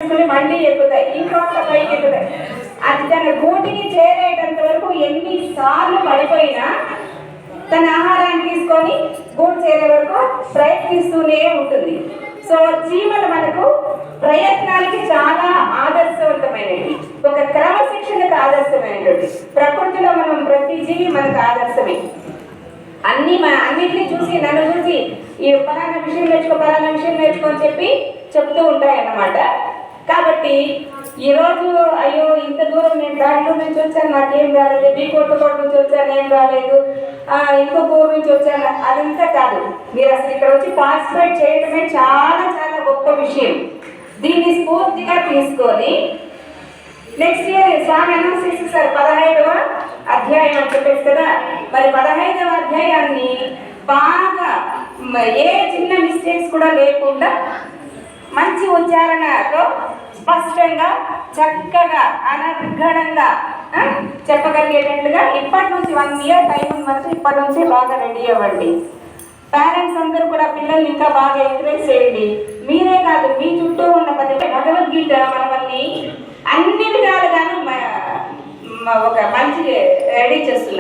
తీసుకుని మళ్ళీ ఎక్కుతాయి, ఇంకొక పైకి ఎక్కుతాయి. అది తన గూటికి చేరేటంత వరకు ఎన్నిసార్లు పడిపోయినా తన ఆహారాన్ని తీసుకొని గూడు చేరే వరకు ప్రయత్నిస్తూనే ఉంటుంది. సో చీమలు మనకు ప్రయత్నానికి చాలా ఆదర్శవంతమైనవి, ఒక క్రమశిక్షణకు ఆదర్శమైనటువంటి. ప్రకృతిలో మనం ప్రతి జీవి మనకు ఆదర్శమే. అన్నిటినీ చూసి నన్ను చూసి ఈ పలానా విషయం నేర్చుకో, పలానా విషయం నేర్చుకో అని చెప్పి చెప్తూ ఉంటాయన్నమాట. కాబట్టి ఈరోజు అయ్యో ఇంత దూరం నేను బెంగళూరు నుంచి వచ్చాను నాకేం రాలేదు, బీ కొట్టుకోట నుంచి వచ్చాను ఏం రాలేదు, ఇంకో ఊరు నుంచి వచ్చాను, అదంతా కాదు. మీరు అసలు ఇక్కడ వచ్చి పార్టిసిపేట్ చేయడమే చాలా చాలా గొప్ప విషయం. దీన్ని స్ఫూర్తిగా తీసుకొని నెక్స్ట్ ఇయర్ స్వామి అనౌన్స్ చేసేసారు 15వ అధ్యాయం అని చెప్పేసి కదా. మరి 15వ అధ్యాయాన్ని బాగా ఏ చిన్న మిస్టేక్స్ కూడా లేకుండా మంచి ఉచ్చారణతో స్పష్టంగా చక్కగా అనర్గళంగా చెప్పగలిగేటట్టుగా ఇప్పటి నుంచి 1 ఇయర్ టైం ఉంది మనకు. ఇప్పటి నుంచి బాగా రెడీ అవ్వండి. పేరెంట్స్ అందరూ కూడా పిల్లల్ని ఇంకా బాగా ఎంకరేజ్ చేయండి. మీరే కాదు, మీ చుట్టూ ఉన్న భగవద్గీత మనల్ని అన్ని విధాలుగాను ఒక మంచి రెడీ చేస్తుంది.